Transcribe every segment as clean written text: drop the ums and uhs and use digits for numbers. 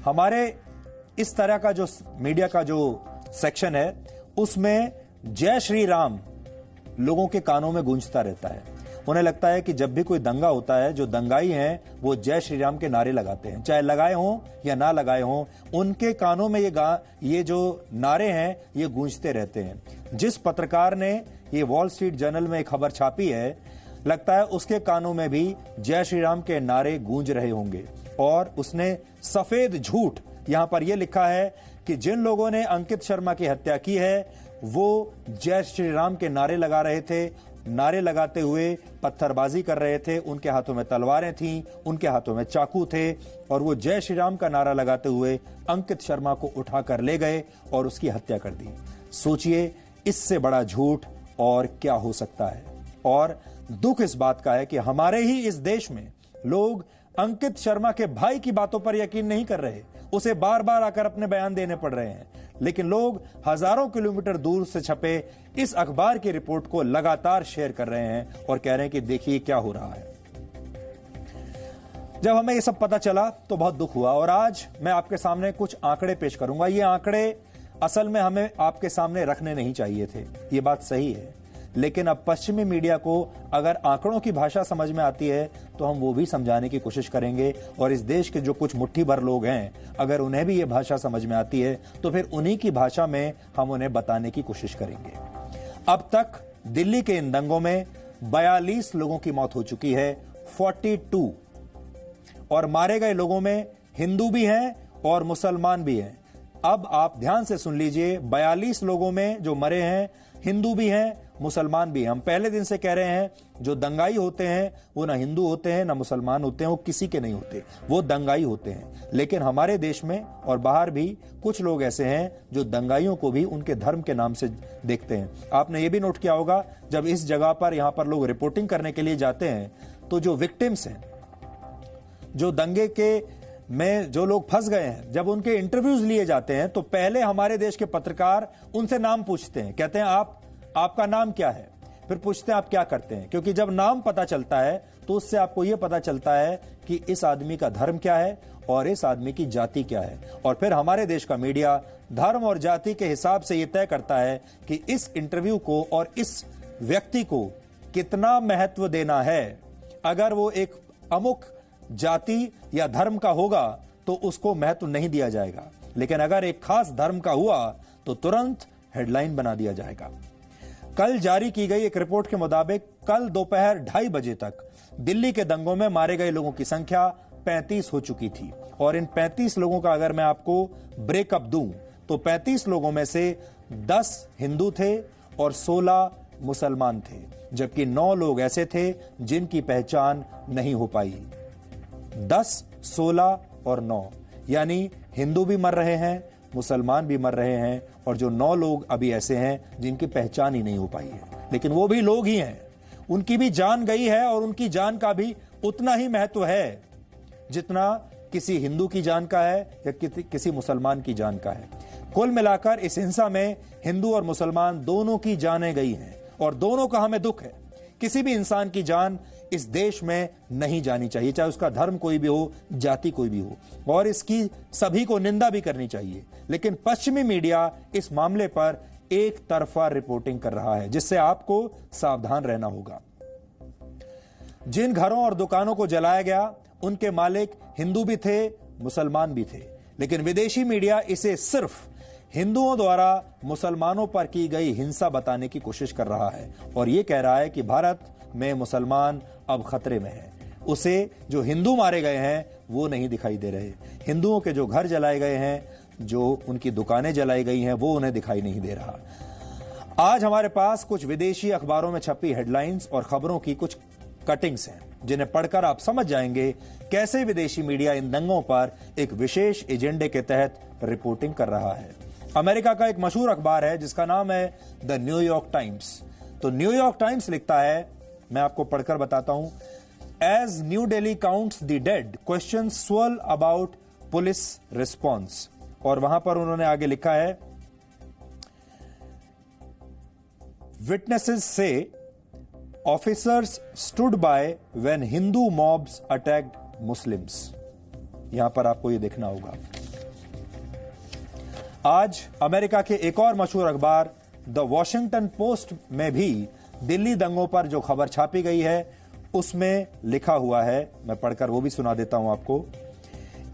हमारे इस तरह का जो मीडिया का जो सेक्शन है उसमें जय श्री राम लोगों के कानों में गूंजता रहता है। उन्हें लगता है कि जब भी कोई दंगा होता है, जो दंगाई हैं वो जय श्री राम के नारे लगाते हैं, चाहे लगाए हों या ना लगाए हों, उनके कानों में ये जो नारे हैं ये गूंजते रहते हैं। जिस पत्रकार ने ये वॉल स्ट्रीट जर्नल में एक खबर छापी है, लगता है उसके कानों में भी जय श्री राम के नारे गूंज रहे होंगे। और उसने सफेद झूठ यहां पर यह लिखा है कि जिन लोगों ने अंकित शर्मा की हत्या की है वो जय श्री राम के नारे लगा रहे थे, नारे लगाते हुए पत्थरबाजी कर रहे थे, उनके हाथों में तलवारें थीं, उनके हाथों में चाकू थे, और वो जय श्री राम का नारा लगाते हुए अंकित शर्मा को उठाकर ले गए और उसकी हत्या कर दी। सोचिए, इससे बड़ा झूठ और क्या हो सकता है। और दुख इस बात का है कि हमारे ही इस देश में लोग अंकित शर्मा के भाई की बातों पर यकीन नहीं कर रहे, उसे बार बार आकर अपने बयान देने पड़ रहे हैं, लेकिन लोग हजारों किलोमीटर दूर से छपे इस अखबार की रिपोर्ट को लगातार शेयर कर रहे हैं और कह रहे हैं कि देखिए क्या हो रहा है। जब हमें ये सब पता चला तो बहुत दुख हुआ, और आज मैं आपके सामने कुछ आंकड़े पेश करूंगा। ये आंकड़े असल में हमें आपके सामने रखने नहीं चाहिए थे, ये बात सही है, लेकिन अब पश्चिमी मीडिया को अगर आंकड़ों की भाषा समझ में आती है तो हम वो भी समझाने की कोशिश करेंगे, और इस देश के जो कुछ मुट्ठी भर लोग हैं अगर उन्हें भी ये भाषा समझ में आती है तो फिर उन्हीं की भाषा में हम उन्हें बताने की कोशिश करेंगे। अब तक दिल्ली के इन दंगों में 42 लोगों की मौत हो चुकी है, 42, और मारे गए लोगों में हिंदू भी हैं और मुसलमान भी हैं। अब आप ध्यान से सुन लीजिए, 42 लोगों में जो मरे हैं हिंदू भी हैं, मुसलमान भी हैं। हम पहले दिन से कह रहे हैं जो दंगाई होते हैं वो ना हिंदू होते हैं ना मुसलमान होते हैं, वो किसी के नहीं होते, वो दंगाई होते हैं। लेकिन हमारे देश में और बाहर भी कुछ लोग ऐसे हैं जो दंगाइयों को भी उनके धर्म के नाम से देखते हैं। आपने ये भी नोट किया होगा, जब इस जगह पर यहां पर लोग रिपोर्टिंग करने के लिए जाते हैं तो जो विक्टिम्स हैं, जो दंगे के में जो लोग फंस गए हैं, जब उनके इंटरव्यूज लिए जाते हैं तो पहले हमारे देश के पत्रकार उनसे नाम पूछते हैं, कहते हैं आपका नाम क्या है, फिर पूछते हैं आप क्या करते हैं, क्योंकि जब नाम पता चलता है तो उससे आपको यह पता चलता है कि इस आदमी का धर्म क्या है और इस आदमी की जाति क्या है। और फिर हमारे देश का मीडिया धर्म और जाति के हिसाब से यह तय करता है कि इस इंटरव्यू को और इस व्यक्ति को कितना महत्व देना है। अगर वो एक अमुक जाति या धर्म का होगा तो उसको महत्व नहीं दिया जाएगा, लेकिन अगर एक खास धर्म का हुआ तो तुरंत हेडलाइन बना दिया जाएगा। कल जारी की गई एक रिपोर्ट के मुताबिक कल दोपहर 2:30 बजे तक दिल्ली के दंगों में मारे गए लोगों की संख्या 35 हो चुकी थी, और इन 35 लोगों का अगर मैं आपको ब्रेकअप दूं तो 35 लोगों में से 10 हिंदू थे और 16 मुसलमान थे, जबकि 9 लोग ऐसे थे जिनकी पहचान नहीं हो पाई। 10, 16 और 9, यानी हिंदू भी मर रहे हैं, मुसलमान भी मर रहे हैं, और जो 9 लोग अभी ऐसे हैं जिनकी पहचान ही नहीं हो पाई है। लेकिन वो भी लोग ही हैं, उनकी भी जान गई है, और उनकी जान का भी उतना ही महत्व है जितना किसी हिंदू की जान का है या किसी मुसलमान की जान का है। कुल मिलाकर इस हिंसा में हिंदू और मुसलमान दोनों की जानें गई हैं, और दोनों का हमें दुख है। किसी भी इंसान की जान इस देश में नहीं जानी चाहिए, चाहे उसका धर्म कोई भी हो, जाति कोई भी हो, और इसकी सभी को निंदा भी करनी चाहिए। लेकिन पश्चिमी मीडिया इस मामले पर एक तरफा रिपोर्टिंग कर रहा है, जिससे आपको सावधान रहना होगा। जिन घरों और दुकानों को जलाया गया उनके मालिक हिंदू भी थे, मुसलमान भी थे, लेकिन विदेशी मीडिया इसे सिर्फ हिंदुओं द्वारा मुसलमानों पर की गई हिंसा बताने की कोशिश कर रहा है, और यह कह रहा है कि भारत में मुसलमान अब खतरे में है। उसे जो हिंदू मारे गए हैं वो नहीं दिखाई दे रहे, हिंदुओं के जो घर जलाए गए हैं, जो उनकी दुकानें जलाई गई हैं, वो उन्हें दिखाई नहीं दे रहा। आज हमारे पास कुछ विदेशी अखबारों में छपी हेडलाइंस और खबरों की कुछ कटिंग्स हैं, जिन्हें पढ़कर आप समझ जाएंगे कैसे विदेशी मीडिया इन दंगों पर एक विशेष एजेंडे के तहत रिपोर्टिंग कर रहा है। अमेरिका का एक मशहूर अखबार है जिसका नाम है द न्यूयॉर्क टाइम्स। तो न्यूयॉर्क टाइम्स लिखता है, मैं आपको पढ़कर बताता हूं, as New Delhi counts the dead, questions swell about police response. और वहां पर उन्होंने आगे लिखा है, witnesses say officers stood by when Hindu mobs attacked Muslims. यहां पर आपको यह देखना होगा, आज अमेरिका के एक और मशहूर अखबार द वॉशिंगटन पोस्ट में भी दिल्ली दंगों पर जो खबर छापी गई है उसमें लिखा हुआ है, मैं पढ़कर वो भी सुना देता हूं आपको।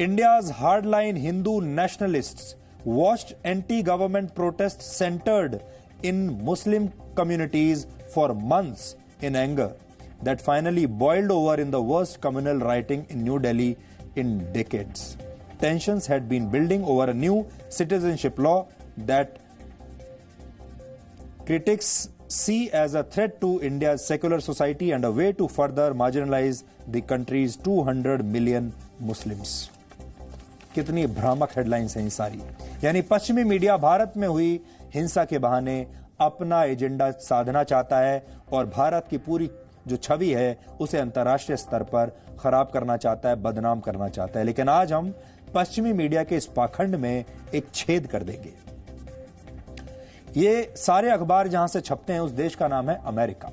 India's hardline Hindu nationalists watched anti-government protests centered in Muslim communities for months in anger that finally boiled over in the worst communal rioting in New Delhi in decades. Tensions had been building over a new citizenship law that critics see as a threat to India's secular society and a way to further marginalize the country's 200 million Muslims. कितनी भ्रामक headlines हैं ये सारी। यानी पश्चिमी media Bharat में हुई हिंसा के बहाने अपना एजेंडा साधना चाहता है और भारत की पूरी जो छवि है उसे अंतर्राष्ट्रीय स्तर पर खराब करना चाहता है, बदनाम करना चाहता है। लेकिन आज हम पश्चिमी मीडिया के इस पाखंड में एक छेद कर देंगे। ये सारे अखबार जहां से छपते हैं उस देश का नाम है अमेरिका।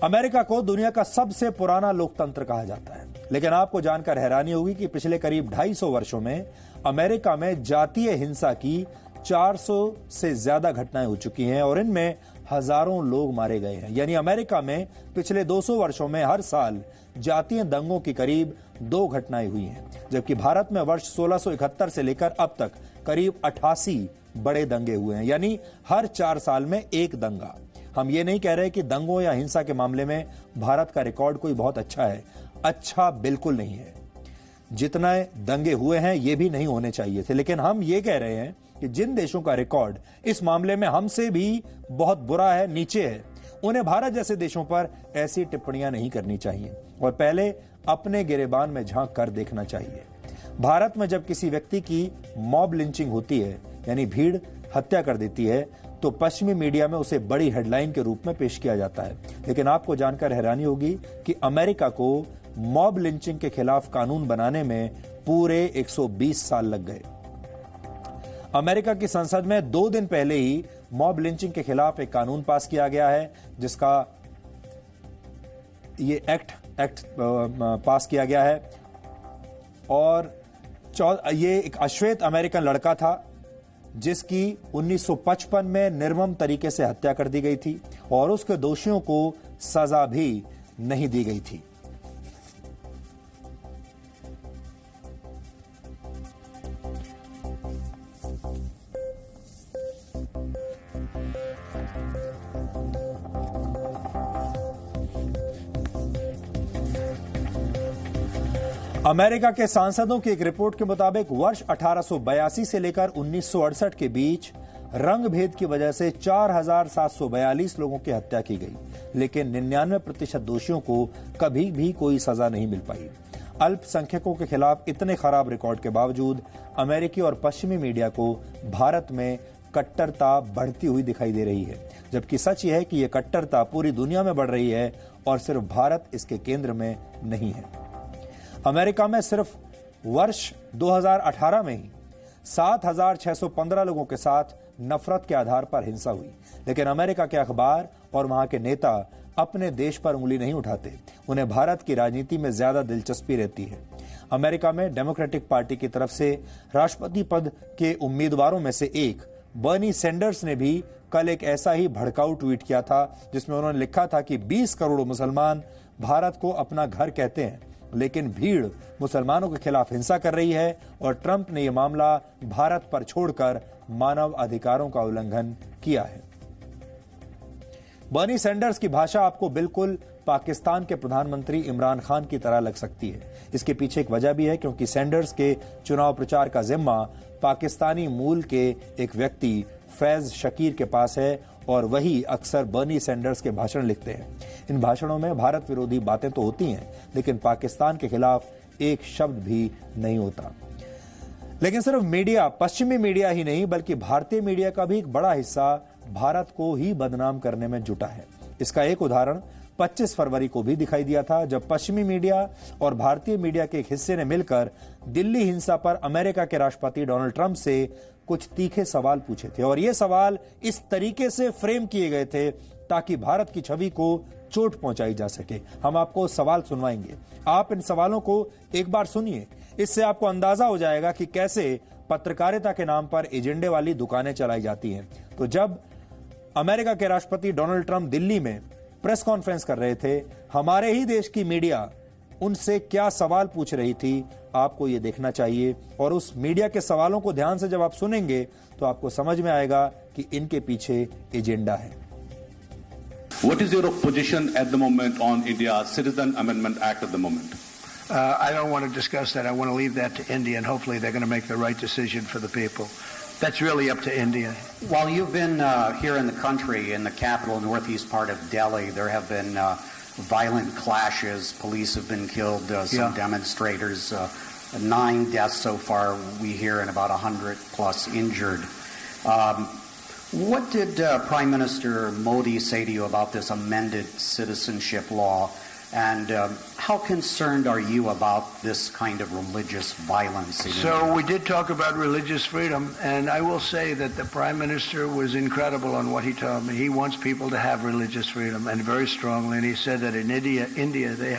अमेरिका को दुनिया का सबसे पुराना लोकतंत्र कहा जाता है, लेकिन आपको जानकर हैरानी होगी कि पिछले करीब 250 वर्षों में अमेरिका में जातीय हिंसा की 400 से ज्यादा घटनाएं हो चुकी हैं और इनमें हजारों लोग मारे गए हैं। यानी अमेरिका में पिछले 200 वर्षों में हर साल जातीय दंगों की करीब 2 घटनाएं हुई हैं, जबकि भारत में वर्ष 1671 से लेकर अब तक करीब 88 बड़े दंगे हुए हैं। यानी हर 4 साल में एक दंगा। हम ये नहीं कह रहे कि दंगों या हिंसा के मामले में भारत का रिकॉर्ड कोई बहुत अच्छा है, अच्छा बिल्कुल नहीं है। जितना दंगे हुए हैं ये भी नहीं होने चाहिए थे, लेकिन हम ये कह रहे हैं कि जिन देशों का रिकॉर्ड इस मामले में हमसे भी बहुत बुरा है, नीचे है, उन्हें भारत जैसे देशों पर ऐसी टिप्पणियां नहीं करनी चाहिए और पहले अपने गिरेबान में झांक कर देखना चाहिए। भारत में जब किसी व्यक्ति की मॉब लिंचिंग होती है, यानी भीड़ हत्या कर देती है, तो पश्चिमी मीडिया में उसे बड़ी हेडलाइन के रूप में पेश किया जाता है। लेकिन आपको जानकर हैरानी होगी कि अमेरिका को मॉब लिंचिंग के खिलाफ कानून बनाने में पूरे 120 साल लग गए। अमेरिका की संसद में 2 दिन पहले ही मॉब लिंचिंग के खिलाफ एक कानून पास किया गया है, जिसका ये एक्ट पास किया गया है। और ये एक अश्वेत अमेरिकन लड़का था जिसकी 1955 में निर्मम तरीके से हत्या कर दी गई थी और उसके दोषियों को सजा भी नहीं दी गई थी। अमेरिका के सांसदों की एक रिपोर्ट के मुताबिक वर्ष 1882 से लेकर 1968 के बीच रंग भेद की वजह से 4742 लोगों की हत्या की गई, लेकिन 99% दोषियों को कभी भी कोई सजा नहीं मिल पाई। अल्पसंख्यकों के खिलाफ इतने खराब रिकॉर्ड के बावजूद अमेरिकी और पश्चिमी मीडिया को भारत में कट्टरता बढ़ती हुई दिखाई दे रही है, जबकि सच यह है कि यह कट्टरता पूरी दुनिया में बढ़ रही है और सिर्फ भारत इसके केंद्र में नहीं है। अमेरिका में सिर्फ वर्ष 2018 में ही 7615 लोगों के साथ नफरत के आधार पर हिंसा हुई, लेकिन अमेरिका के अखबार और वहां के नेता अपने देश पर उंगली नहीं उठाते। उन्हें भारत की राजनीति में ज्यादा दिलचस्पी रहती है। अमेरिका में डेमोक्रेटिक पार्टी की तरफ से राष्ट्रपति पद के उम्मीदवारों में से एक बर्नी सैंडर्स ने भी कल एक ऐसा ही भड़काऊ ट्वीट किया था, जिसमें उन्होंने लिखा था कि 20 करोड़ मुसलमान भारत को अपना घर कहते हैं, लेकिन भीड़ मुसलमानों के खिलाफ हिंसा कर रही है और ट्रंप ने यह मामला भारत पर छोड़कर मानव अधिकारों का उल्लंघन किया है। बर्नी सैंडर्स की भाषा आपको बिल्कुल पाकिस्तान के प्रधानमंत्री इमरान खान की तरह लग सकती है। इसके पीछे एक वजह भी है, क्योंकि सैंडर्स के चुनाव प्रचार का जिम्मा पाकिस्तानी मूल के एक व्यक्ति फैज शकीर के पास है और वही अक्सर बर्नी सैंडर्स के भाषण लिखते हैं। इन भाषणों में भारत विरोधी बातें तो होती हैं, लेकिन पाकिस्तान के खिलाफ एक शब्द भी नहीं होता। लेकिन सिर्फ मीडिया, पश्चिमी मीडिया ही नहीं बल्कि भारतीय मीडिया का भी एक बड़ा हिस्सा भारत को ही बदनाम करने में जुटा है। इसका एक उदाहरण 25 फरवरी को भी दिखाई दिया था, जब पश्चिमी मीडिया और भारतीय मीडिया के एक हिस्से ने मिलकर दिल्ली हिंसा पर अमेरिका के राष्ट्रपति डोनाल्ड ट्रंप से कुछ तीखे सवाल पूछे थे और ये सवाल इस तरीके से फ्रेम किए गए थे ताकि भारत की छवि को चोट पहुंचाई जा सके। हम आपको सवाल सुनवाएंगे, आप इन सवालों को एक बार सुनिए। इससे आपको अंदाजा हो जाएगा कि कैसे पत्रकारिता के नाम पर एजेंडे वाली दुकानें चलाई जाती हैं। तो जब अमेरिका के राष्ट्रपति डोनाल्ड ट्रंप दिल्ली में प्रेस कॉन्फ्रेंस कर रहे थे, हमारे ही देश की मीडिया उनसे क्या सवाल पूछ रही थी, आपको यह देखना चाहिए। और उस मीडिया के सवालों को ध्यान से जब आप सुनेंगे तो आपको समझ में आएगा कि इनके पीछे एजेंडा है। What is your position at the moment on India's Citizen Amendment Act at the moment? I don't want to discuss that. I want to leave that to India, and hopefully they're going to make the right decision for the people. That's really up to India. While you've been here in the country, in the capital, northeast part of Delhi, there have been violent clashes. Police have been killed, some demonstrators, 9 deaths so far, we hear, and about 100 plus injured. What did Prime Minister Modi say to you about this amended citizenship law? And how concerned are you about this kind of religious violence? So we did talk about religious freedom, and I will say that the Prime Minister was incredible on what he told me. He wants people to have religious freedom, and very strongly. And he said that in India they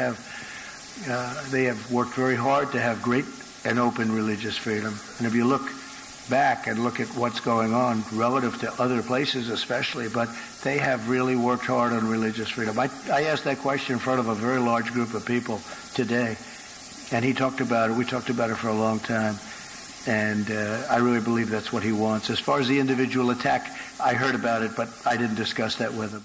have worked very hard to have great and open religious freedom. And if you look back and look at what's going on relative to other places especially, but they have really worked hard on religious freedom. I asked that question in front of a very large group of people today, and he talked about it. We talked about it for a long time, and I really believe that's what he wants. As far as the individual attack, I heard about it, but I didn't discuss that with him.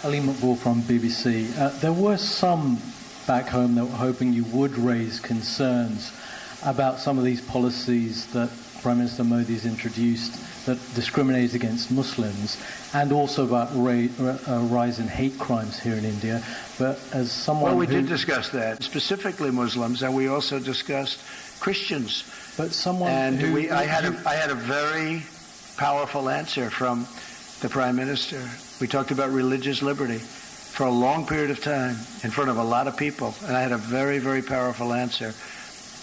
Ali Maqbool from BBC. There were some back home that were hoping you would raise concerns about some of these policies that Prime Minister Modi has introduced that discriminate against Muslims, and also about rise in hate crimes here in India. But as someone we did discuss that, specifically Muslims, and we also discussed Christians. But someone I had a very powerful answer from the Prime Minister. We talked about religious liberty for a long period of time in front of a lot of people, and I had a very, very powerful answer.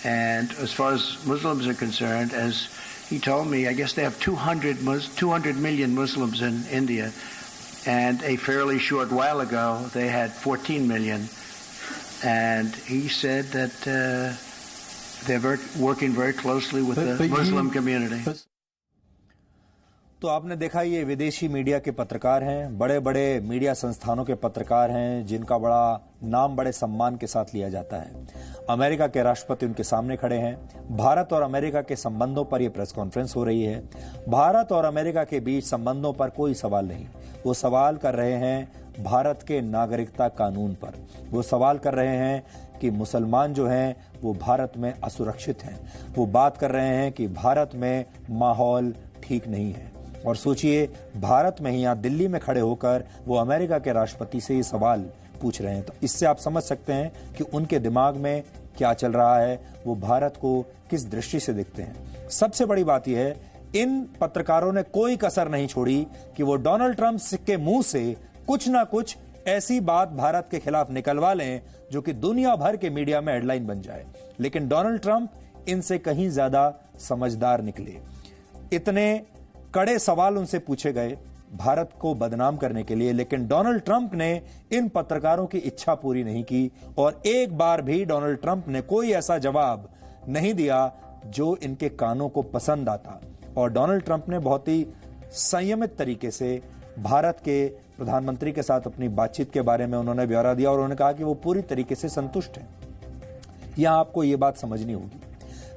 And as far as Muslims are concerned, as he told me, I guess they have 200 million Muslims in India, and a fairly short while ago they had 14 million. And he said that they're working very closely with the Muslim community. तो आपने देखा, ये विदेशी media के पत्रकार हैं, बड़े बड़े मीडिया संस्थानों के पत्रकार हैं, जिनका बड़ा नाम बड़े सम्मान के साथ लिया जाता है। अमेरिका के राष्ट्रपति उनके सामने खड़े हैं। भारत और अमेरिका के संबंधों पर यह प्रेस कॉन्फ्रेंस हो रही है। भारत और अमेरिका के बीच संबंधों पर कोई सवाल नहीं, वो सवाल कर रहे हैं भारत के नागरिकता कानून पर। वो सवाल कर रहे हैं कि मुसलमान जो हैं वो भारत में असुरक्षित हैं। वो बात कर रहे हैं कि भारत में माहौल ठीक नहीं है। और सोचिए, भारत में ही, यहाँ दिल्ली में खड़े होकर वो अमेरिका के राष्ट्रपति से ये सवाल पूछ रहे हैं। तो इससे आप समझ सकते हैं कि उनके दिमाग में क्या चल रहा है, वो भारत को किस दृष्टि से देखते हैं। सबसे बड़ी बात यह है, इन पत्रकारों ने कोई कसर नहीं छोड़ी कि वो डोनाल्ड ट्रंप के मुंह से कुछ ना कुछ ऐसी बात भारत के खिलाफ निकलवा लें जो कि दुनिया भर के मीडिया में हेडलाइन बन जाए। लेकिन डोनाल्ड ट्रंप इनसे कहीं ज्यादा समझदार निकले। इतने कड़े सवाल उनसे पूछे गए भारत को बदनाम करने के लिए, लेकिन डोनाल्ड ट्रंप ने इन पत्रकारों की इच्छा पूरी नहीं की और एक बार भी डोनाल्ड ट्रंप ने कोई ऐसा जवाब नहीं दिया जो इनके कानों को पसंद आता। और डोनाल्ड ट्रंप ने बहुत ही संयमित तरीके से भारत के प्रधानमंत्री के साथ अपनी बातचीत के बारे में उन्होंने ब्यौरा दिया और उन्होंने कहा कि वो पूरी तरीके से संतुष्ट हैं। यहां आपको ये बात समझनी होगी,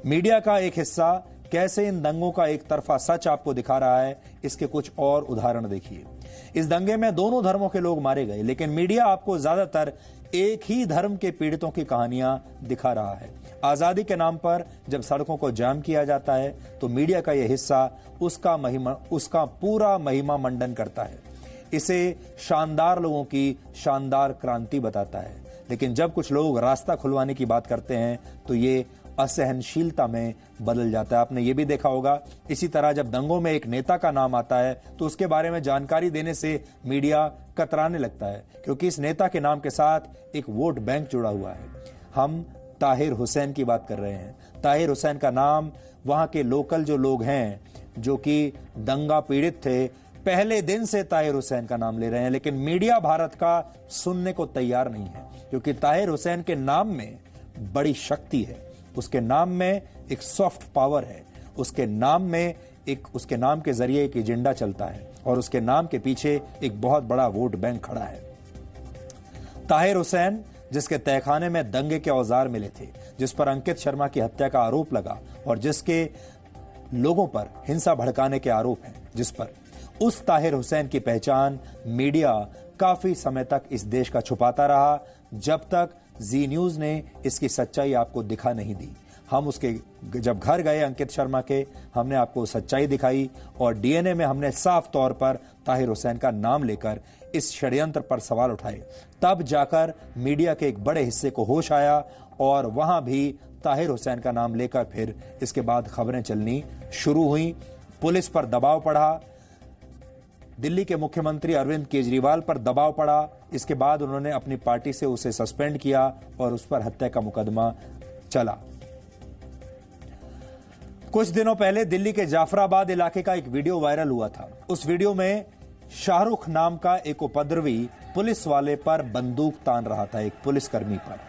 मीडिया का एक हिस्सा कैसे इन दंगों का एक तरफा सच आपको दिखा रहा है। इसके कुछ और उदाहरण देखिए। इस दंगे में दोनों धर्मों के लोग मारे गए, लेकिन मीडिया आपको ज्यादातर एक ही धर्म के पीड़ितों की कहानियां दिखा रहा है। आजादी के नाम पर जब सड़कों को जाम किया जाता है तो मीडिया का यह हिस्सा उसका पूरा महिमा मंडन करता है, इसे शानदार लोगों की शानदार क्रांति बताता है। लेकिन जब कुछ लोग रास्ता खुलवाने की बात करते हैं तो ये असहनशीलता में बदल जाता है। आपने ये भी देखा होगा, इसी तरह जब दंगों में एक नेता का नाम आता है तो उसके बारे में जानकारी देने से मीडिया कतराने लगता है, क्योंकि इस नेता के नाम के साथ एक वोट बैंक जुड़ा हुआ है। हम ताहिर हुसैन की बात कर रहे हैं। ताहिर हुसैन का नाम वहां के लोकल जो लोग हैं जो कि दंगा पीड़ित थे, पहले दिन से ताहिर हुसैन का नाम ले रहे हैं, लेकिन मीडिया भारत का सुनने को तैयार नहीं है, क्योंकि ताहिर हुसैन के नाम में बड़ी शक्ति है। उसके नाम में एक सॉफ्ट पावर है, उसके नाम के जरिए एक एजेंडा चलता है और उसके नाम के पीछे एक बहुत बड़ा वोट बैंक खड़ा है। ताहिर हुसैन, जिसके तहखाने में दंगे के औजार मिले थे, जिस पर अंकित शर्मा की हत्या का आरोप लगा और जिसके लोगों पर हिंसा भड़काने के आरोप हैं, जिस पर उस ताहिर हुसैन की पहचान मीडिया काफी समय तक इस देश का छुपाता रहा, जब तक जी न्यूज ने इसकी सच्चाई आपको दिखा नहीं दी। हम उसके जब घर गए अंकित शर्मा के, हमने आपको सच्चाई दिखाई और डीएनए में हमने साफ तौर पर ताहिर हुसैन का नाम लेकर इस षड्यंत्र पर सवाल उठाए। तब जाकर मीडिया के एक बड़े हिस्से को होश आया और वहां भी ताहिर हुसैन का नाम लेकर फिर इसके बाद खबरें चलनी शुरू हुई। पुलिस पर दबाव पड़ा, दिल्ली के मुख्यमंत्री अरविंद केजरीवाल पर दबाव पड़ा। इसके बाद उन्होंने अपनी पार्टी से उसे सस्पेंड किया और उस पर हत्या का मुकदमा चला। कुछ दिनों पहले दिल्ली के जाफराबाद इलाके का एक वीडियो वायरल हुआ था। उस वीडियो में शाहरुख नाम का एक उपद्रवी पुलिस वाले पर बंदूक तान रहा था, एक पुलिसकर्मी पर।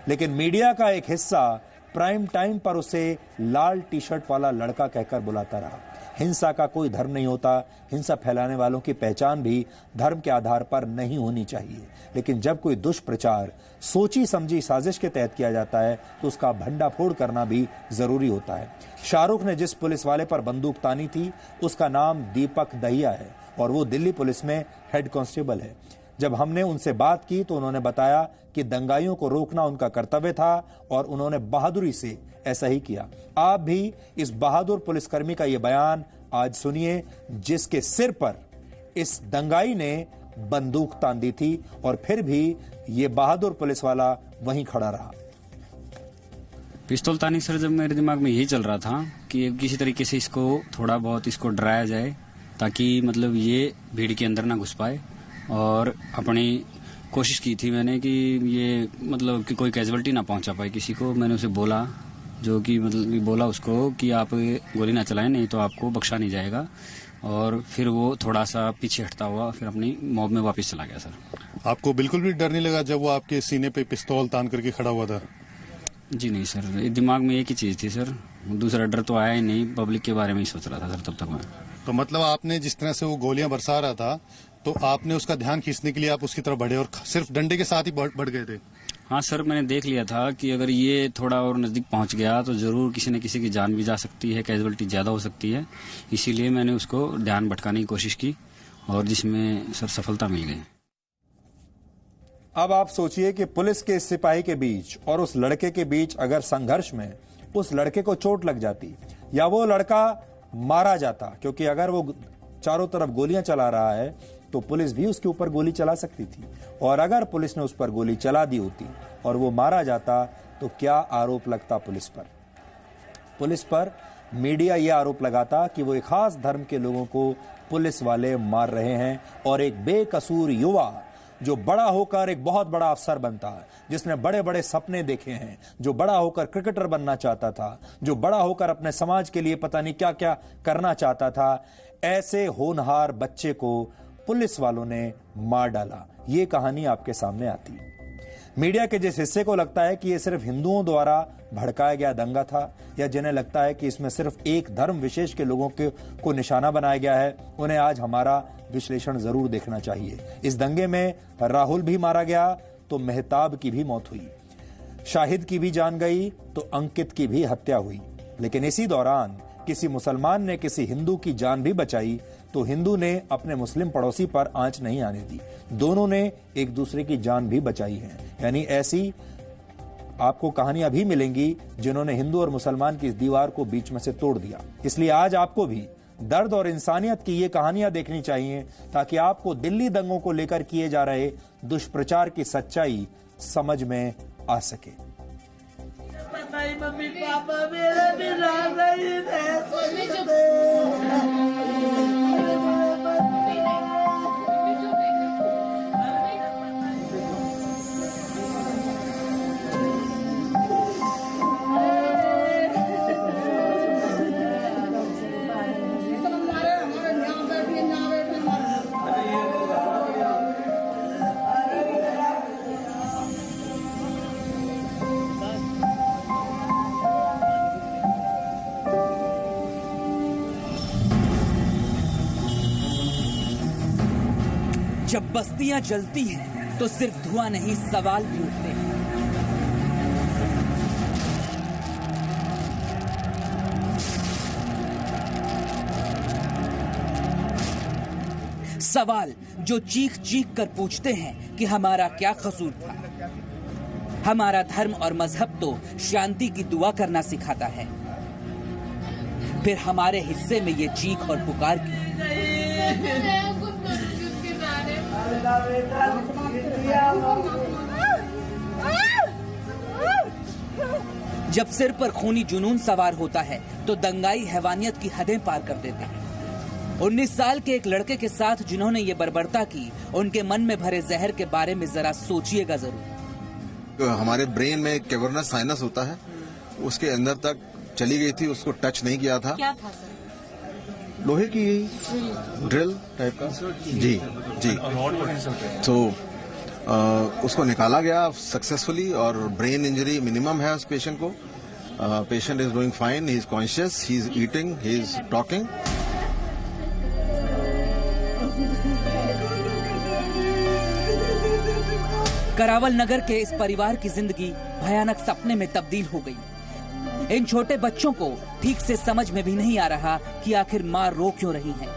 लेकिन मीडिया का एक हिस्सा प्राइम टाइम पर उसे लाल टी शर्ट वाला लड़का कहकर बुलाता रहा। हिंसा का कोई धर्म नहीं होता, हिंसा फैलाने वालों की पहचान भी धर्म के आधार पर नहीं होनी चाहिए। लेकिन जब कोई दुष्प्रचार सोची समझी साजिश के तहत किया जाता है तो उसका भंडाफोड़ करना भी जरूरी होता है। शाहरुख ने जिस पुलिस वाले पर बंदूक तानी थी उसका नाम दीपक दहिया है और वो दिल्ली पुलिस में हेड कांस्टेबल है। जब हमने उनसे बात की तो उन्होंने बताया कि दंगाइयों को रोकना उनका कर्तव्य था और उन्होंने बहादुरी से ऐसा ही किया। आप भी इस बहादुर पुलिसकर्मी का यह बयान आज सुनिए, जिसके सिर पर इस दंगाई ने बंदूक तान दी थी और फिर भी ये बहादुर पुलिस वाला वहीं खड़ा रहा। पिस्तौल तानी सर, जब मेरे दिमाग में यही चल रहा था कि किसी तरीके से इसको थोड़ा बहुत इसको डराया जाए ताकि मतलब ये भीड़ के अंदर ना घुस पाए, और अपनी कोशिश की थी मैंने कि ये मतलब कि कोई कैजुअलिटी ना पहुंचा पाए किसी को। मैंने उसे बोला, जो कि मतलब बोला उसको कि आप गोली ना चलाएं, नहीं तो आपको बख्शा नहीं जाएगा। और फिर वो थोड़ा सा पीछे हटता हुआ फिर अपनी मॉब में वापस चला गया। सर, आपको बिल्कुल भी डर नहीं लगा जब वो आपके सीने पे पिस्तौल तान करके खड़ा हुआ था? जी नहीं सर, दिमाग में एक ही चीज थी सर, दूसरा डर तो आया ही नहीं। पब्लिक के बारे में ही सोच रहा था सर तब तक मैं। तो मतलब आपने जिस तरह से वो गोलियां बरसा रहा था तो आपने उसका ध्यान खींचने के लिए आप उसकी तरफ बढ़े और सिर्फ डंडे के साथ ही बढ़ गए थे? हाँ सर, मैंने देख लिया था कि अगर ये थोड़ा और नजदीक पहुंच गया तो जरूर किसी न किसी की जान भी जा सकती है, कैजुअलिटी ज्यादा हो सकती है। इसीलिए मैंने उसको ध्यान भटकाने की कोशिश की और जिसमें सर सफलता मिल गई। अब आप सोचिए कि पुलिस के सिपाही के बीच और उस लड़के के बीच अगर संघर्ष में उस लड़के को चोट लग जाती या वो लड़का मारा जाता, क्योंकि अगर वो चारों तरफ गोलियां चला रहा है तो पुलिस भी उसके ऊपर गोली चला सकती थी, और अगर पुलिस ने उस पर गोली चला दी होती और वो मारा जाता तो क्या आरोप लगता पुलिस पर? पुलिस पर मीडिया यह आरोप लगाता कि वो एक खास धर्म के लोगों को पुलिस वाले मार रहे हैं और एक बेकसूर युवा जो बड़ा होकर एक बहुत बड़ा अफसर बनता है, जिसने बड़े बड़े सपने देखे हैं, जो बड़ा होकर क्रिकेटर बनना चाहता था, जो बड़ा होकर अपने समाज के लिए पता नहीं क्या क्या करना चाहता था, ऐसे होनहार बच्चे को पुलिस वालों ने मार डाला। ये कहानी आपके सामने आती। मीडिया के जिस हिस्से को लगता है कि यह सिर्फ हिंदुओं द्वारा भड़काया गया दंगा था, या जिन्हें लगता है कि इसमें सिर्फ एक धर्म विशेष के लोगों को निशाना बनाया गया है, उन्हें आज हमारा विश्लेषण जरूर देखना चाहिए। इस दंगे में राहुल भी मारा गया तो मेहताब की भी मौत हुई, शाहिद की भी जान गई तो अंकित की भी हत्या हुई। लेकिन इसी दौरान किसी मुसलमान ने किसी हिंदू की जान भी बचाई तो हिंदू ने अपने मुस्लिम पड़ोसी पर आंच नहीं आने दी। दोनों ने एक दूसरे की जान भी बचाई है। यानी ऐसी आपको कहानियां भी मिलेंगी जिन्होंने हिंदू और मुसलमान की इस दीवार को बीच में से तोड़ दिया। इसलिए आज आपको भी दर्द और इंसानियत की ये कहानियां देखनी चाहिए ताकि आपको दिल्ली दंगों को लेकर किए जा रहे दुष्प्रचार की सच्चाई समझ में आ सके। मम्मी पापा मेरे बिना नहीं थे। जब बस्तियां जलती हैं तो सिर्फ धुआं नहीं, सवाल भी उठते हैं। सवाल जो चीख चीख कर पूछते हैं कि हमारा क्या कसूर था। हमारा धर्म और मजहब तो शांति की दुआ करना सिखाता है, फिर हमारे हिस्से में ये चीख और पुकार की। जब सिर पर खूनी जुनून सवार होता है तो दंगाई हैवानियत की हदें पार कर देते हैं। 19 साल के एक लड़के के साथ जिन्होंने ये बर्बरता की, उनके मन में भरे जहर के बारे में जरा सोचिएगा जरूर। हमारे ब्रेन में कैवर्नस साइनस होता है, उसके अंदर तक चली गई थी, उसको टच नहीं किया था। क्या था सर? लोहे की ड्रिल टाइप का। जी जी। तो उसको निकाला गया सक्सेसफुली और ब्रेन इंजरी मिनिमम है उस पेशेंट को। Patient is doing fine, he is conscious, he is eating, he is talking. Karawal Nagar के इस परिवार की जिंदगी भयानक सपने में तब्दील हो गई। इन छोटे बच्चों को ठीक से समझ में भी नहीं आ रहा कि आखिर मां रो क्यों रही है,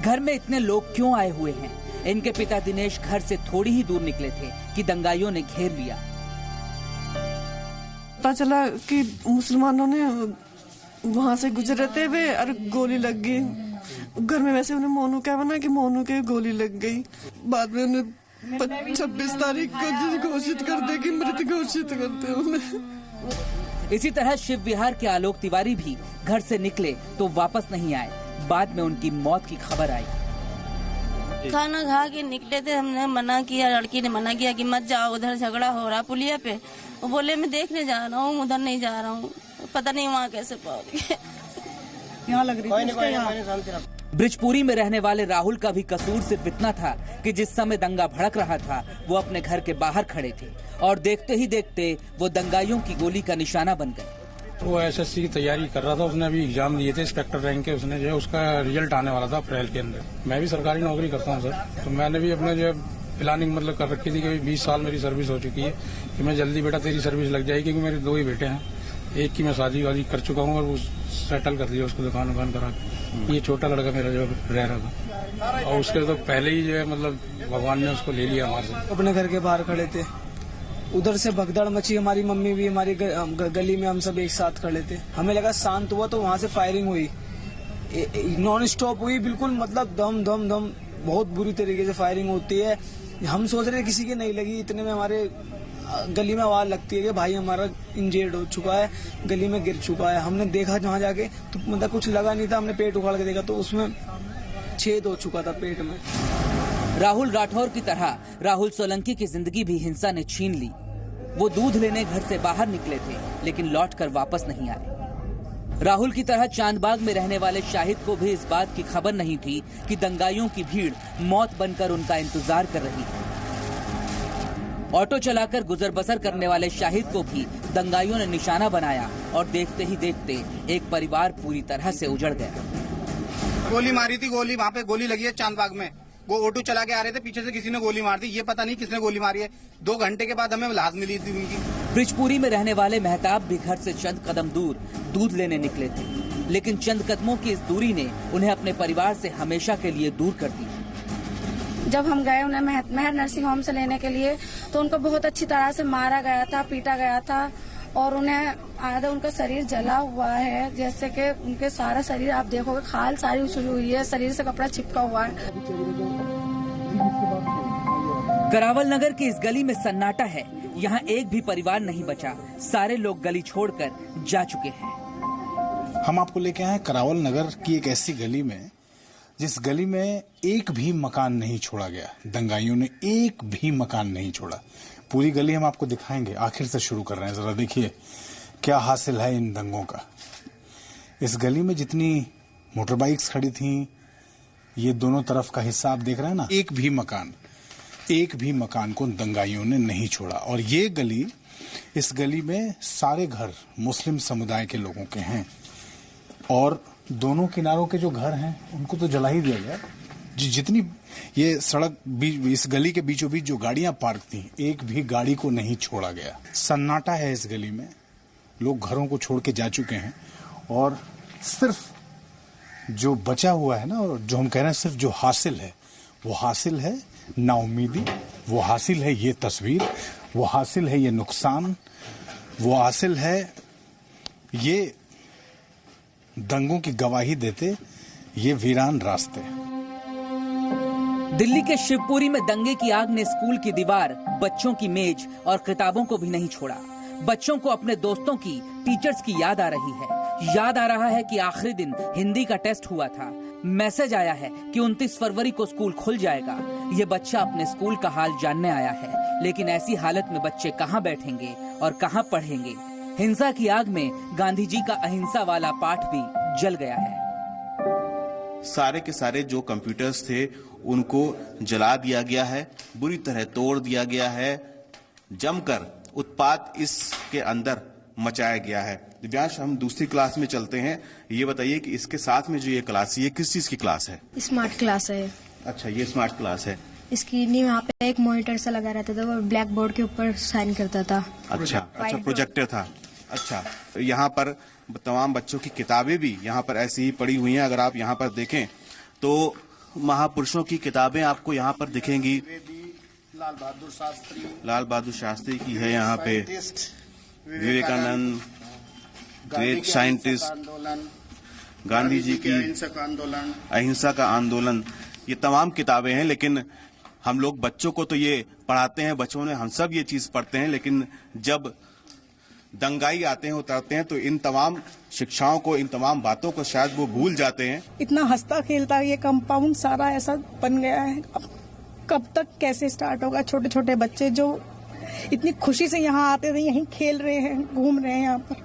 घर में इतने लोग क्यों आए हुए हैं। इनके पिता दिनेश घर से थोड़ी ही दूर निकले थे कि दंगाइयों ने घेर लिया। पता चला कि मुसलमानों ने वहाँ से गुजरते हुए और गोली लग गई। घर में वैसे उन्हें मोनू क्या बना कि मोनू के गोली लग गई। बाद में उन्हें 26 तारीख को घोषित कर दे कि मृत घोषित करते उन्हें। इसी तरह शिव विहार के आलोक तिवारी भी घर से निकले तो वापस नहीं आए। बाद में उनकी मौत की खबर आई। खाना खा के निकले थे, हमने मना किया, लड़की ने मना किया कि मत जाओ, उधर झगड़ा हो रहा पुलिया पे। वो बोले मैं देखने जा रहा हूँ, उधर नहीं जा रहा हूँ। पता नहीं वहाँ कैसे पहुँच गए। यहाँ लग रही ब्रिजपुरी में रहने वाले राहुल का भी कसूर सिर्फ इतना था कि जिस समय दंगा भड़क रहा था वो अपने घर के बाहर खड़े थे और देखते ही देखते वो दंगाइयों की गोली का निशाना बन गए। वो एसएससी की तैयारी कर रहा था, उसने अभी एग्जाम दिए थे इंस्पेक्टर रैंक के। उसने जो है उसका रिजल्ट आने वाला था अप्रैल के अंदर। मैं भी सरकारी नौकरी करता हूँ सर, तो मैंने भी अपने जो प्लानिंग मतलब कर रखी थी कि 20 साल मेरी सर्विस हो चुकी है कि मैं जल्दी बेटा तेरी सर्विस लग जाएगी, क्योंकि मेरे 2 ही बेटे हैं। एक की मैं शादी वादी कर चुका हूँ और वो सेटल कर दिया, उसको दुकान वुकान करा के। ये छोटा लड़का मेरा जो रह रहा था और उसके तो पहले ही जो है मतलब भगवान ने उसको ले लिया हमारे से। अपने घर के बाहर खड़े थे, उधर से भगदड़ मची। हमारी मम्मी भी हमारी गली में, हम सब एक साथ खड़े थे। हमें लगा शांत हुआ तो वहाँ से फायरिंग हुई, नॉन स्टॉप हुई बिल्कुल, मतलब दम दम दम बहुत बुरी तरीके से फायरिंग होती है। हम सोच रहे किसी के नहीं लगी, इतने में हमारे गली में आवाज लगती है कि भाई हमारा इंजर्ड हो चुका है, गली में गिर चुका है। हमने देखा जहाँ जाके तो मतलब कुछ लगा नहीं था। हमने पेट उखाड़ के देखा तो उसमें छेद हो चुका था पेट में। राहुल राठौर की तरह राहुल सोलंकी की जिंदगी भी हिंसा ने छीन ली। वो दूध लेने घर से बाहर निकले थे लेकिन लौटकर वापस नहीं आए। राहुल की तरह चांदबाग में रहने वाले शाहिद को भी इस बात की खबर नहीं थी कि दंगाइयों की भीड़ मौत बनकर उनका इंतजार कर रही है। ऑटो चलाकर गुजर बसर करने वाले शाहिद को भी दंगाइयों ने निशाना बनाया और देखते ही देखते एक परिवार पूरी तरह से उजड़ गया। गोली मारी थी, गोली वहाँ पे गोली लगी है चांदबाग में। वो ऑटो चला के आ रहे थे, पीछे से किसी ने गोली मार दी। ये पता नहीं किसने गोली मारी है। 2 घंटे के बाद हमें लाश मिली थी उनकी। ब्रिजपुरी में रहने वाले मेहताब भी घर से चंद कदम दूर दूध लेने निकले थे, लेकिन चंद कदमों की इस दूरी ने उन्हें अपने परिवार से हमेशा के लिए दूर कर दिया। जब हम गए उन्हें मेहर नर्सिंग होम से लेने के लिए तो उनको बहुत अच्छी तरह से मारा गया था, पीटा गया था और उन्हें आधा उनका शरीर जला हुआ है। जैसे कि उनके सारा शरीर आप देखोगे खाल सारी उछली हुई है, शरीर से कपड़ा चिपका हुआ है। करावल नगर की इस गली में सन्नाटा है। यहाँ एक भी परिवार नहीं बचा, सारे लोग गली छोड़कर जा चुके हैं। हम आपको लेके आए करावल नगर की एक ऐसी गली में जिस गली में एक भी मकान नहीं छोड़ा गया। दंगाइयों ने एक भी मकान नहीं छोड़ा। पूरी गली हम आपको दिखाएंगे, आखिर से शुरू कर रहे हैं। जरा देखिए क्या हासिल है इन दंगों का। इस गली में जितनी मोटर बाइक्स खड़ी थी, ये दोनों तरफ का हिस्सा आप देख रहे हैं ना, एक भी मकान को दंगाइयों ने नहीं छोड़ा। और ये गली, इस गली में सारे घर मुस्लिम समुदाय के लोगों के हैं और दोनों किनारों के जो घर हैं उनको तो जला ही दिया गया। जितनी ये सड़क इस गली के बीचों बीच जो गाड़ियां पार्क थी, एक भी गाड़ी को नहीं छोड़ा गया। सन्नाटा है इस गली में, लोग घरों को छोड़ के जा चुके हैं और सिर्फ जो बचा हुआ है ना, और जो हम कह रहे हैं सिर्फ जो हासिल है, वो हासिल है नाउमीदी, वो हासिल है ये तस्वीर, वो हासिल है ये नुकसान, वो हासिल है ये दंगों की गवाही देते ये वीरान रास्ते। दिल्ली के शिवपुरी में दंगे की आग ने स्कूल की दीवार, बच्चों की मेज और किताबों को भी नहीं छोड़ा। बच्चों को अपने दोस्तों की, टीचर्स की याद आ रही है। याद आ रहा है कि आखिरी दिन हिंदी का टेस्ट हुआ था। मैसेज आया है कि 29 फरवरी को स्कूल खुल जाएगा। ये बच्चा अपने स्कूल का हाल जानने आया है, लेकिन ऐसी हालत में बच्चे कहाँ बैठेंगे और कहाँ पढ़ेंगे। हिंसा की आग में गांधी जी का अहिंसा वाला पाठ भी जल गया है। सारे के सारे जो कंप्यूटर्स थे उनको जला दिया गया है, बुरी तरह तोड़ दिया गया है, जमकर उत्पात इसके अंदर मचाया गया है। दिव्यांश, हम दूसरी क्लास में चलते हैं। ये बताइए कि इसके साथ में जो ये क्लास है, ये किस चीज की क्लास है? स्मार्ट क्लास है। अच्छा, ये स्मार्ट क्लास है। इसकी वहाँ पे एक मॉनिटर सा लगा रहता था, वो ब्लैक बोर्ड के ऊपर साइन करता था। अच्छा, प्रोजेक्टर था। अच्छा, यहाँ पर तमाम बच्चों की किताबें भी यहाँ पर ऐसी ही पड़ी हुई हैं। अगर आप यहाँ पर देखें तो महापुरुषों की किताबें आपको यहाँ पर दिखेंगी। लाल बहादुर शास्त्री की है यहाँ पे, विवेकानंद, ग्रेट साइंटिस्ट, गांधी जी की अहिंसा का आंदोलन, ये तमाम किताबें हैं। लेकिन हम लोग बच्चों को तो ये पढ़ाते हैं, बच्चों ने हम सब ये चीज पढ़ते हैं, लेकिन जब दंगाई आते हैं, उतरते हैं, तो इन तमाम शिक्षाओं को, इन तमाम बातों को शायद वो भूल जाते हैं। इतना हंसता खेलता ये कंपाउंड सारा ऐसा बन गया है, अब कब तक कैसे स्टार्ट होगा? छोटे छोटे बच्चे जो इतनी खुशी से यहाँ आते थे, यहीं खेल रहे हैं, घूम रहे हैं यहाँ पर।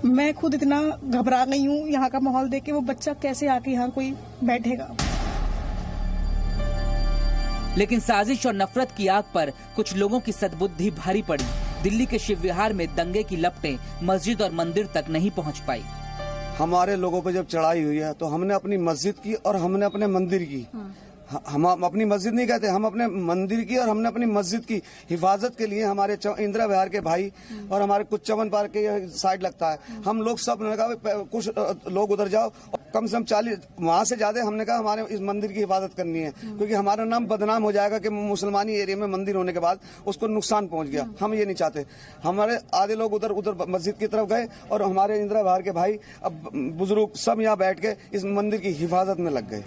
मैं खुद इतना घबरा गई हूँ यहाँ का माहौल देख के। वो बच्चा कैसे आके यहाँ कोई बैठेगा? लेकिन साजिश और नफरत की आग पर कुछ लोगों की सद्बुद्धि भारी पड़ी। दिल्ली के शिव विहार में दंगे की लपटें मस्जिद और मंदिर तक नहीं पहुंच पाई। हमारे लोगों पर जब चढ़ाई हुई है तो हमने अपनी मस्जिद की और हमने अपने मंदिर की, हम अपनी मस्जिद नहीं कहते, हम अपने मंदिर की और हमने अपनी मस्जिद की हिफाजत के लिए हमारे इंदिरा विहार के भाई और हमारे कुछ चमन पार्क के साइड लगता है, हम लोग सब ने कहा कुछ लोग उधर जाओ, कम से कम 40 वहां से ज्यादा हमने कहा हमारे इस मंदिर की हिफाजत करनी है, क्योंकि हमारा नाम बदनाम हो जाएगा कि मुसलमानी एरिया में मंदिर होने के बाद उसको नुकसान पहुंच गया। हम ये नहीं चाहते। हमारे आधे लोग उधर मस्जिद की तरफ गए और हमारे इंदिरा विहार के भाई, अब बुजुर्ग सब यहाँ बैठ के इस मंदिर की हिफाजत में लग गए।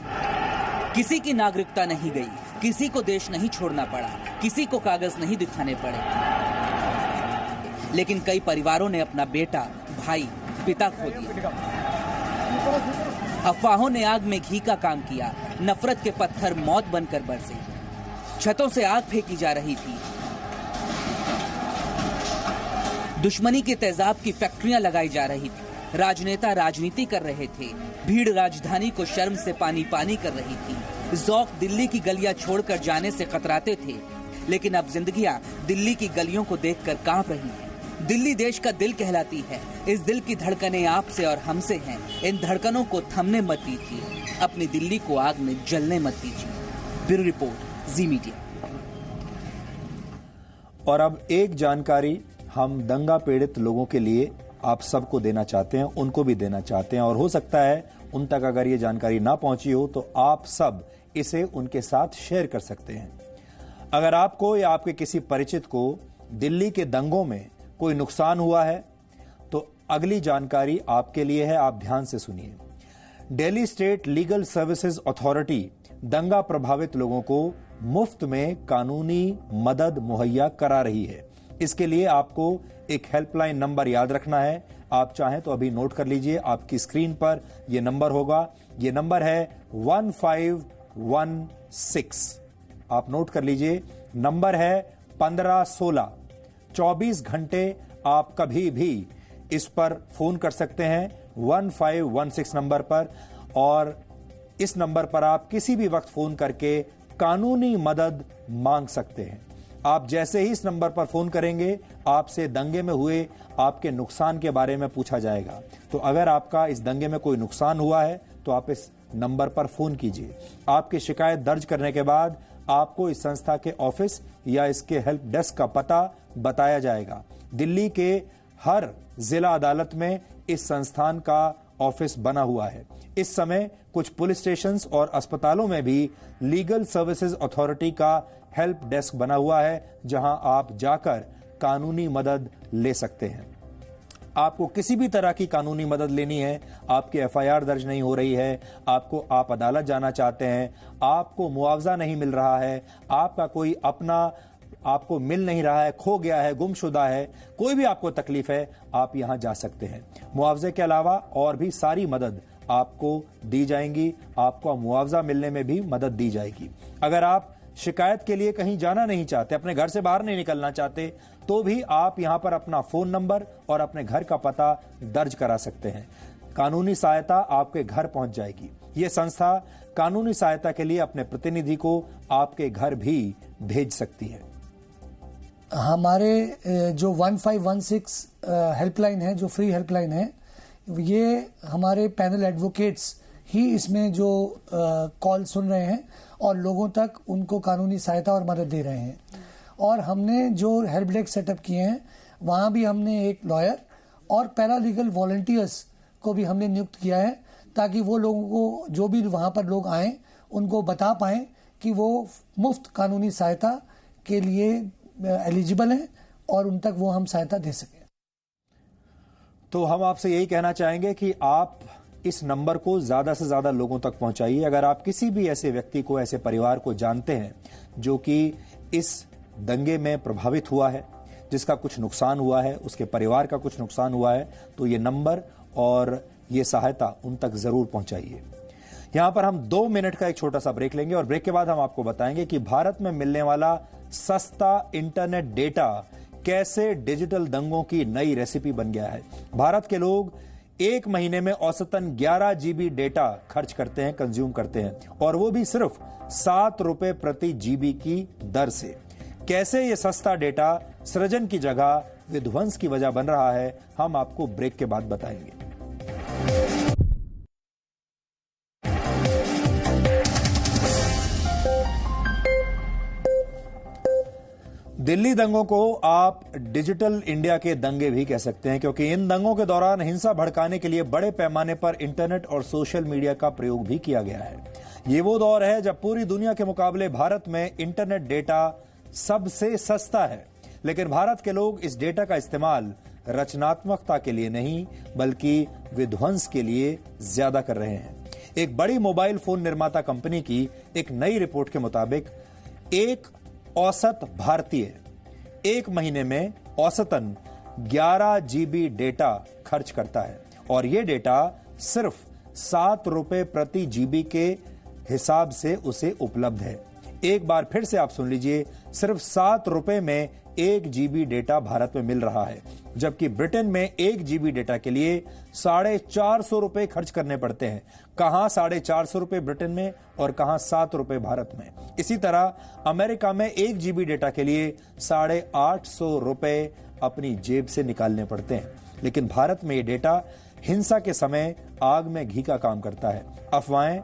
किसी की नागरिकता नहीं गई, किसी को देश नहीं छोड़ना पड़ा, किसी को कागज नहीं दिखाने पड़े, लेकिन कई परिवारों ने अपना बेटा, भाई, पिता खो दिया। अफवाहों ने आग में घी का काम किया। नफरत के पत्थर मौत बनकर बरसे। छतों से आग फेंकी जा रही थी। दुश्मनी के तेजाब की फैक्ट्रियां लगाई जा रही थी। राजनेता राजनीति कर रहे थे। भीड़ राजधानी को शर्म से पानी पानी कर रही थी। ज़ौक़ दिल्ली की गलियां छोड़कर जाने से कतराते थे, लेकिन अब जिंदगियां दिल्ली की गलियों को देखकर कांप रही हैं। दिल्ली देश का दिल कहलाती है। इस दिल की धड़कनें आपसे और हमसे हैं। इन धड़कनों को थमने मत दीजिए, अपनी दिल्ली को आग में जलने मत दीजिए। ब्यूरो रिपोर्ट, जी मीडिया। और अब एक जानकारी हम दंगा पीड़ित लोगों के लिए आप सबको देना चाहते हैं, उनको भी देना चाहते हैं, और हो सकता है उन तक अगर ये जानकारी ना पहुंची हो तो आप सब इसे उनके साथ शेयर कर सकते हैं। अगर आपको या आपके किसी परिचित को दिल्ली के दंगों में कोई नुकसान हुआ है तो अगली जानकारी आपके लिए है, आप ध्यान से सुनिए। Delhi state legal services authority दंगा प्रभावित लोगों को मुफ्त में कानूनी मदद मुहैया करा रही है। इसके लिए आपको एक हेल्पलाइन नंबर याद रखना है। आप चाहें तो अभी नोट कर लीजिए, आपकी स्क्रीन पर यह नंबर होगा। यह नंबर है 1516। आप नोट कर लीजिए, नंबर है 1516। 24 घंटे आप कभी भी इस पर फोन कर सकते हैं 1516 नंबर पर, और इस नंबर पर आप किसी भी वक्त फोन करके कानूनी मदद मांग सकते हैं। आप जैसे ही इस नंबर पर फोन करेंगे, आपसे दंगे में हुए आपके नुकसान के बारे में पूछा जाएगा। तो अगर आपका इस दंगे में कोई नुकसान हुआ है तो आप इस नंबर पर फोन कीजिए। आपकी शिकायत दर्ज करने के बाद आपको इस संस्था के ऑफिस या इसके हेल्प डेस्क का पता बताया जाएगा। दिल्ली के हर जिला अदालत में इस संस्थान का ऑफिस बना हुआ है। इस समय कुछ पुलिस स्टेशंस और अस्पतालों में भी लीगल सर्विसेज अथॉरिटी का हेल्प डेस्क बना हुआ है, जहां आप जाकर कानूनी मदद ले सकते हैं। आपको किसी भी तरह की कानूनी मदद लेनी है, आपकी एफआईआर दर्ज नहीं हो रही है, आप अदालत जाना चाहते हैं, आपको मुआवजा नहीं मिल रहा है, आपका कोई अपना आपको मिल नहीं रहा है, खो गया है, गुमशुदा है, कोई भी आपको तकलीफ है, आप यहां जा सकते हैं। मुआवजे के अलावा और भी सारी मदद आपको दी जाएंगी। आपको मुआवजा मिलने में भी मदद दी जाएगी। अगर आप शिकायत के लिए कहीं जाना नहीं चाहते, अपने घर से बाहर नहीं निकलना चाहते, तो भी आप यहां पर अपना फोन नंबर और अपने घर का पता दर्ज करा सकते हैं। कानूनी सहायता आपके घर पहुंच जाएगी। ये संस्था कानूनी सहायता के लिए अपने प्रतिनिधि को आपके घर भी भेज सकती है। हमारे जो 1516 हेल्पलाइन है, जो फ्री हेल्पलाइन है, ये हमारे पैनल एडवोकेट्स ही इसमें जो कॉल सुन रहे हैं और लोगों तक उनको कानूनी सहायता और मदद दे रहे हैं। और हमने जो हेल्प डेस्क सेटअप किए हैं, वहाँ भी हमने एक लॉयर और पैरालीगल वॉलंटियर्स को भी हमने नियुक्त किया है, ताकि वो लोगों को, जो भी वहाँ पर लोग आएँ, उनको बता पाएँ कि वो मुफ्त कानूनी सहायता के लिए एलिजिबल हैं और उन तक वो हम सहायता दे सकें। तो हम आपसे यही कहना चाहेंगे कि आप इस नंबर को ज्यादा से ज्यादा लोगों तक पहुंचाइए। अगर आप किसी भी ऐसे व्यक्ति को, ऐसे परिवार को जानते हैं जो कि इस दंगे में प्रभावित हुआ है, जिसका कुछ नुकसान हुआ है, उसके परिवार का कुछ नुकसान हुआ है, तो ये नंबर और ये सहायता उन तक जरूर पहुंचाइए। यहां पर हम 2 मिनट का एक छोटा सा ब्रेक लेंगे और ब्रेक के बाद हम आपको बताएंगे कि भारत में मिलने वाला सस्ता इंटरनेट डेटा कैसे डिजिटल दंगों की नई रेसिपी बन गया है। भारत के लोग एक महीने में औसतन 11 GB डेटा खर्च करते हैं, कंज्यूम करते हैं, और वो भी सिर्फ 7 रुपए प्रति GB की दर से। कैसे ये सस्ता डेटा सृजन की जगह विध्वंस की वजह बन रहा है, हम आपको ब्रेक के बाद बताएंगे। दिल्ली दंगों को आप डिजिटल इंडिया के दंगे भी कह सकते हैं, क्योंकि इन दंगों के दौरान हिंसा भड़काने के लिए बड़े पैमाने पर इंटरनेट और सोशल मीडिया का प्रयोग भी किया गया है। ये वो दौर है जब पूरी दुनिया के मुकाबले भारत में इंटरनेट डेटा सबसे सस्ता है, लेकिन भारत के लोग इस डेटा का इस्तेमाल रचनात्मकता के लिए नहीं, बल्कि विध्वंस के लिए ज्यादा कर रहे हैं। एक बड़ी मोबाइल फोन निर्माता कंपनी की एक नई रिपोर्ट के मुताबिक एक औसत भारतीय एक महीने में औसतन 11 GB डेटा खर्च करता है, और यह डेटा सिर्फ 7 रुपए प्रति GB के हिसाब से उसे उपलब्ध है। एक बार फिर से आप सुन लीजिए, सिर्फ 7 रुपए में 1 GB डेटा भारत में मिल रहा है, जबकि ब्रिटेन में 1 GB डेटा के लिए 450 रुपए खर्च करने पड़ते हैं। कहां 450 रुपए ब्रिटेन में और कहां 7 रुपए भारत में। इसी तरह अमेरिका में 1 GB डेटा के लिए 850 रुपए अपनी जेब से निकालने पड़ते हैं, लेकिन भारत में यह डेटा हिंसा के समय आग में घी का काम करता है। अफवाहें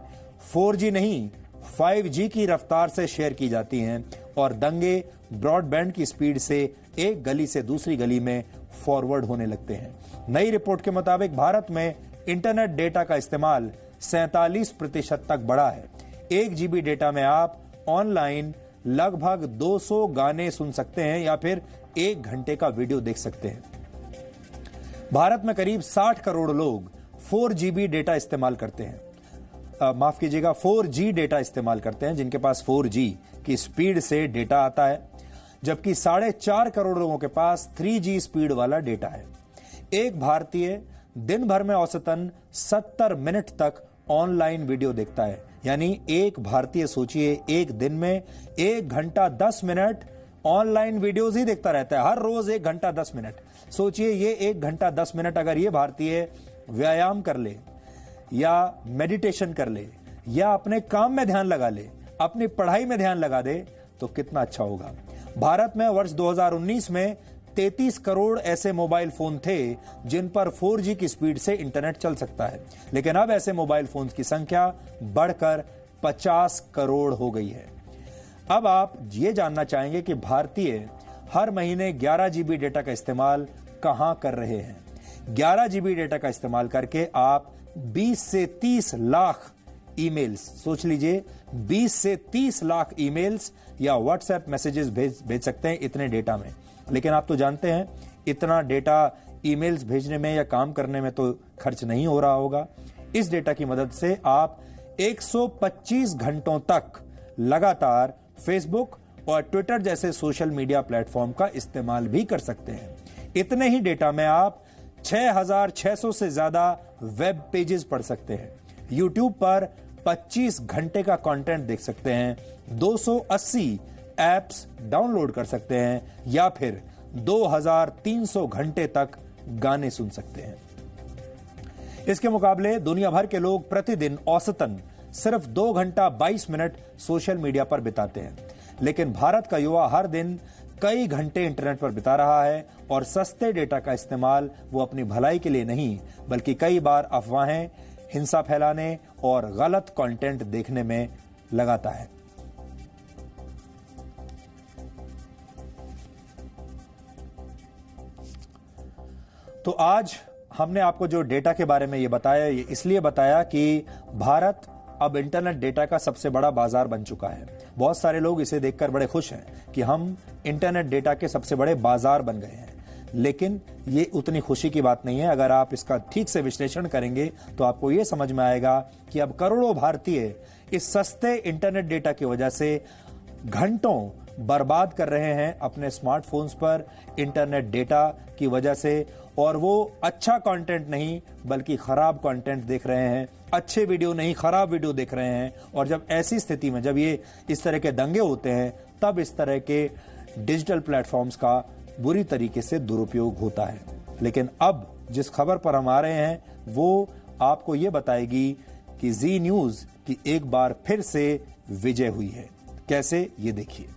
4G नहीं 5G की रफ्तार से शेयर की जाती हैं और दंगे ब्रॉडबैंड की स्पीड से एक गली से दूसरी गली में फॉरवर्ड होने लगते हैं। नई रिपोर्ट के मुताबिक भारत में इंटरनेट डेटा का इस्तेमाल 47% तक बढ़ा है। 1 GB डेटा में आप ऑनलाइन लगभग 200 गाने सुन सकते हैं या फिर 1 घंटे का वीडियो देख सकते हैं। भारत में करीब 60 करोड़ लोग 4 GB डेटा इस्तेमाल करते हैं। माफ कीजिएगा, 4G डेटा इस्तेमाल करते हैं, जिनके पास 4G की स्पीड से डेटा आता है, जबकि 4.5 करोड़ लोगों के पास 3G स्पीड वाला डेटा है। एक भारतीय दिन भर में औसतन 70 मिनट तक ऑनलाइन वीडियो देखता है। यानी एक भारतीय, सोचिए, एक दिन में 1 घंटा 10 मिनट ऑनलाइन वीडियोज ही देखता रहता है। हर रोज 1 घंटा 10 मिनट। सोचिए, ये 1 घंटा 10 मिनट अगर ये भारतीय व्यायाम कर ले या मेडिटेशन कर ले या अपने काम में ध्यान लगा ले, अपनी पढ़ाई में ध्यान लगा दे, तो कितना अच्छा होगा। भारत में वर्ष 2019 में 33 करोड़ ऐसे मोबाइल फोन थे जिन पर 4G की स्पीड से इंटरनेट चल सकता है, लेकिन अब ऐसे मोबाइल फोन की संख्या बढ़कर 50 करोड़ हो गई है। अब आप ये जानना चाहेंगे कि भारतीय हर महीने 11 GB डेटा का इस्तेमाल कहां कर रहे हैं। 11 GB डेटा का इस्तेमाल करके आप 20 से 30 लाख ईमेल्स, सोच लीजिए 20 से 30 लाख ईमेल्स या व्हाट्सएप मैसेजेस भेज सकते हैं इतने डेटा में। लेकिन आप तो जानते हैं इतना डेटा ईमेल्स भेजने में या काम करने में तो खर्च नहीं हो रहा होगा। इस डेटा की मदद से आप 125 घंटों तक लगातार फेसबुक और ट्विटर जैसे सोशल मीडिया प्लेटफॉर्म का इस्तेमाल भी कर सकते हैं। इतने ही डेटा में आप 6600 से ज्यादा वेब पेजेस पढ़ सकते हैं, यूट्यूब पर 25 घंटे का कंटेंट देख सकते हैं, 280 एप्स डाउनलोड कर सकते हैं या फिर 2300 घंटे तक गाने सुन सकते हैं। इसके मुकाबले दुनिया भर के लोग प्रतिदिन औसतन सिर्फ 2 घंटा 22 मिनट सोशल मीडिया पर बिताते हैं, लेकिन भारत का युवा हर दिन कई घंटे इंटरनेट पर बिता रहा है और सस्ते डेटा का इस्तेमाल वो अपनी भलाई के लिए नहीं बल्कि कई बार अफवाहें, हिंसा फैलाने और गलत कंटेंट देखने में लगाता है। तो आज हमने आपको जो डेटा के बारे में ये बताया, ये इसलिए बताया कि भारत अब इंटरनेट डेटा का सबसे बड़ा बाजार बन चुका है। बहुत सारे लोग इसे देखकर बड़े खुश हैं कि हम इंटरनेट डेटा के सबसे बड़े बाजार बन गए हैं, लेकिन ये उतनी खुशी की बात नहीं है। अगर आप इसका ठीक से विश्लेषण करेंगे तो आपको ये समझ में आएगा कि अब करोड़ों भारतीय इस सस्ते इंटरनेट डेटा की वजह से घंटों बर्बाद कर रहे हैं अपने स्मार्टफोन्स पर इंटरनेट डेटा की वजह से, और वो अच्छा कंटेंट नहीं बल्कि खराब कंटेंट देख रहे हैं, अच्छे वीडियो नहीं खराब वीडियो देख रहे हैं। और जब ऐसी स्थिति में जब ये इस तरह के दंगे होते हैं तब इस तरह के डिजिटल प्लेटफॉर्म्स का बुरी तरीके से दुरुपयोग होता है। लेकिन अब जिस खबर पर हम आ रहे हैं वो आपको ये बताएगी कि जी न्यूज की एक बार फिर से विजय हुई है। कैसे, ये देखिए।